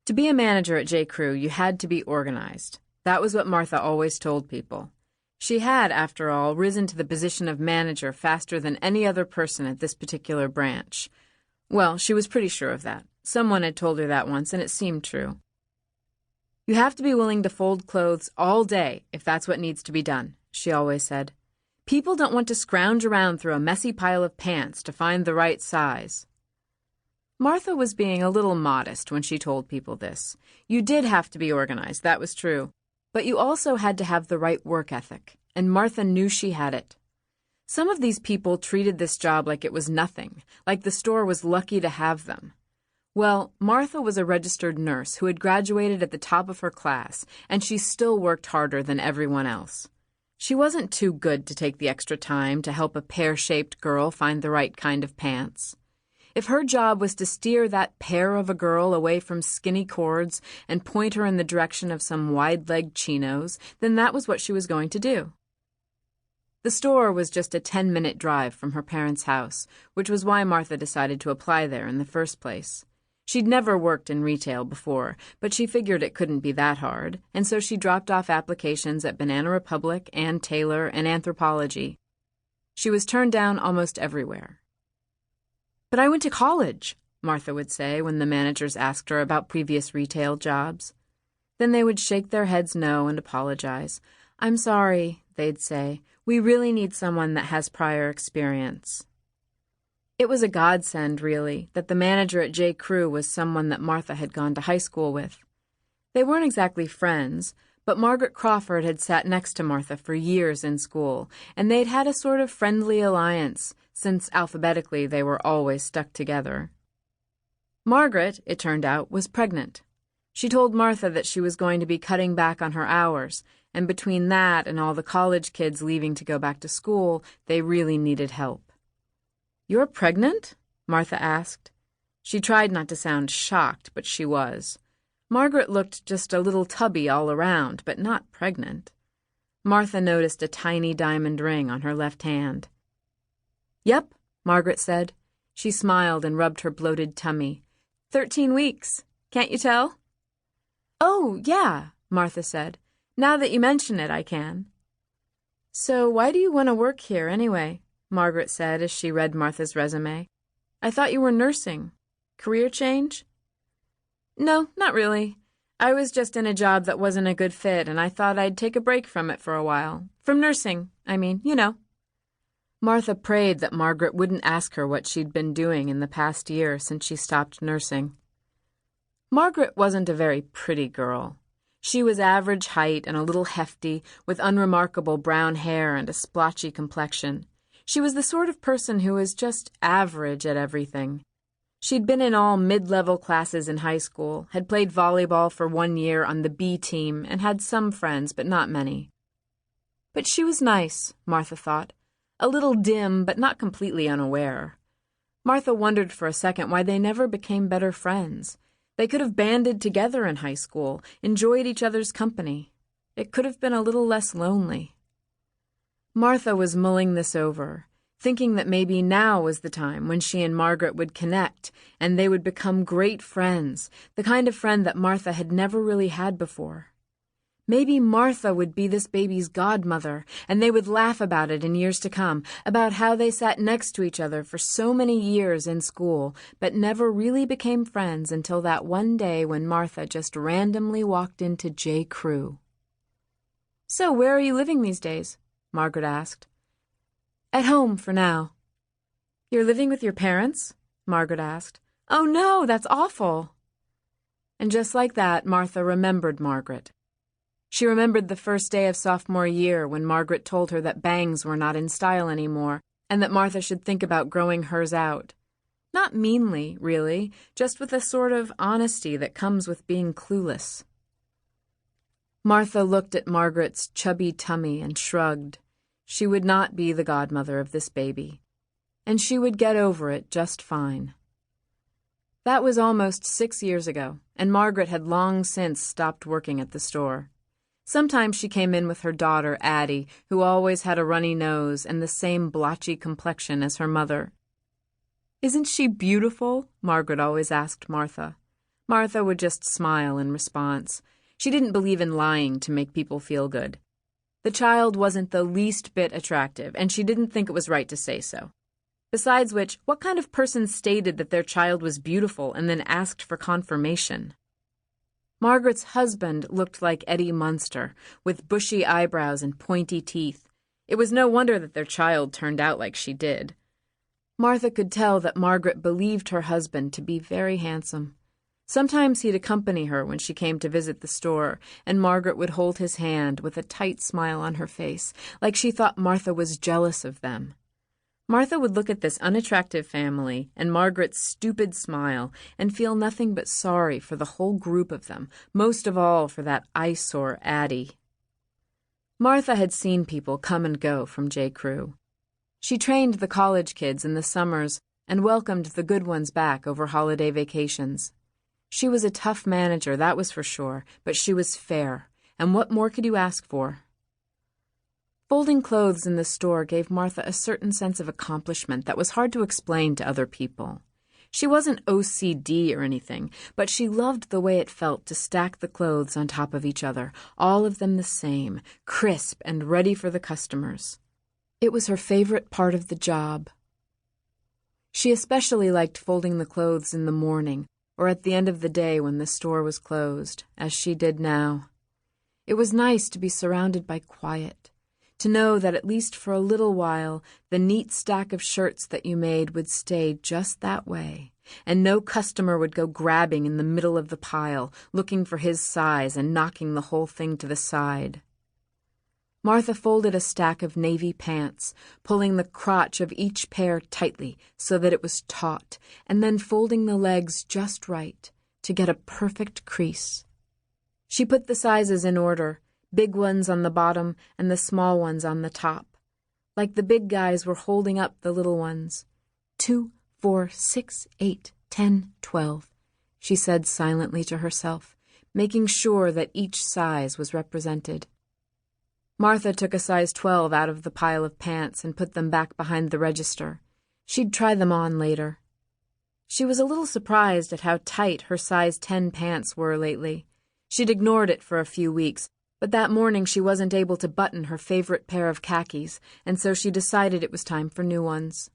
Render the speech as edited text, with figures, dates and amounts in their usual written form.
To be a manager at J. Crew, you had to be organized. That was what Martha always told people. She had, after all, risen to the position of manager faster than any other person at this particular branch. Well, she was pretty sure of that. Someone had told her that once, and it seemed true. You have to be willing to fold clothes all day if that's what needs to be done, she always said. People don't want to scrounge around through a messy pile of pants to find the right size. Martha was being a little modest when she told people this. You did have to be organized, that was true. But you also had to have the right work ethic, and Martha knew she had it. Some of these people treated this job like it was nothing, like the store was lucky to have them. Well, Martha was a registered nurse who had graduated at the top of her class, and she still worked harder than everyone else. She wasn't too good to take the extra time to help a pear-shaped girl find the right kind of pants. If her job was to steer that pear of a girl away from skinny cords and point her in the direction of some wide-legged chinos, then that was what she was going to do. The store was just a 10-minute drive from her parents' house, which was why Martha decided to apply there in the first place. She'd never worked in retail before, but she figured it couldn't be that hard, and so she dropped off applications at Banana Republic, and Taylor, and Anthropology. She was turned down almost everywhere. "But I went to college," Martha would say when the managers asked her about previous retail jobs. Then they would shake their heads no and apologize. "I'm sorry," they'd say. "We really need someone that has prior experience." It was a godsend, really, that the manager at J. Crew was someone that Martha had gone to high school with. They weren't exactly friends, but Margaret Crawford had sat next to Martha for years in school, and they'd had a sort of friendly alliance, since alphabetically they were always stuck together. Margaret, it turned out, was pregnant. She told Martha that she was going to be cutting back on her hours, and between that and all the college kids leaving to go back to school, they really needed help. "You're pregnant?" Martha asked. She tried not to sound shocked, but she was. Margaret looked just a little tubby all around, but not pregnant. Martha noticed a tiny diamond ring on her left hand. "Yep," Margaret said. She smiled and rubbed her bloated tummy. 13 weeks. Can't you tell?" "Oh, yeah," Martha said. "Now that you mention it, I can." "So why do you want to work here, anyway?" Margaret said as she read Martha's resume. "I thought you were nursing. Career change?" "No, not really. I was just in a job that wasn't a good fit, and I thought I'd take a break from it for a while. From nursing, I mean, you know." Martha prayed that Margaret wouldn't ask her what she'd been doing in the past year since she stopped nursing. Margaret wasn't a very pretty girl. She was average height and a little hefty, with unremarkable brown hair and a splotchy complexion. She was the sort of person who was just average at everything. She'd been in all mid-level classes in high school, had played volleyball for 1 year on the B team, and had some friends, but not many. But she was nice, Martha thought. A little dim, but not completely unaware. Martha wondered for a second why they never became better friends. They could have banded together in high school, enjoyed each other's company. It could have been a little less lonely. Martha was mulling this over, thinking that maybe now was the time when she and Margaret would connect, and they would become great friends, the kind of friend that Martha had never really had before. Maybe Martha would be this baby's godmother, and they would laugh about it in years to come, about how they sat next to each other for so many years in school, but never really became friends until that one day when Martha just randomly walked into J. Crew. "So where are you living these days?" Margaret asked. "At home for now." "You're living with your parents?" Margaret asked. "Oh no, that's awful." And just like that, Martha remembered Margaret. She remembered the first day of sophomore year when Margaret told her that bangs were not in style anymore, and that Martha should think about growing hers out. Not meanly, really, just with a sort of honesty that comes with being clueless. Martha looked at Margaret's chubby tummy and shrugged. She would not be the godmother of this baby, and she would get over it just fine. That was almost 6 years ago, and Margaret had long since stopped working at the store. Sometimes she came in with her daughter, Addie, who always had a runny nose and the same blotchy complexion as her mother. "Isn't she beautiful?" Margaret always asked Martha. Martha would just smile in response. She didn't believe in lying to make people feel good. The child wasn't the least bit attractive, and she didn't think it was right to say so. Besides which, what kind of person stated that their child was beautiful and then asked for confirmation? Margaret's husband looked like Eddie Munster, with bushy eyebrows and pointy teeth. It was no wonder that their child turned out like she did. Martha could tell that Margaret believed her husband to be very handsome. Sometimes he'd accompany her when she came to visit the store, and Margaret would hold his hand with a tight smile on her face, like she thought Martha was jealous of them. Martha would look at this unattractive family and Margaret's stupid smile and feel nothing but sorry for the whole group of them, most of all for that eyesore Addie. Martha had seen people come and go from J. Crew. She trained the college kids in the summers and welcomed the good ones back over holiday vacations. She was a tough manager, that was for sure, but she was fair, and what more could you ask for? Folding clothes in the store gave Martha a certain sense of accomplishment that was hard to explain to other people. She wasn't OCD or anything, but she loved the way it felt to stack the clothes on top of each other, all of them the same, crisp and ready for the customers. It was her favorite part of the job. She especially liked folding the clothes in the morning or at the end of the day when the store was closed, as she did now. It was nice to be surrounded by quiet, to know that at least for a little while the neat stack of shirts that you made would stay just that way, and no customer would go grabbing in the middle of the pile, looking for his size and knocking the whole thing to the side. Martha folded a stack of navy pants, pulling the crotch of each pair tightly so that it was taut, and then folding the legs just right to get a perfect crease. She put the sizes in order, big ones on the bottom and the small ones on the top. Like the big guys were holding up the little ones. 2, 4, 6, 8, 10, 12, she said silently to herself, making sure that each size was represented. Martha took a size 12 out of the pile of pants and put them back behind the register. She'd try them on later. She was a little surprised at how tight her size 10 pants were lately. She'd ignored it for a few weeks, but that morning she wasn't able to button her favorite pair of khakis, and so she decided it was time for new ones.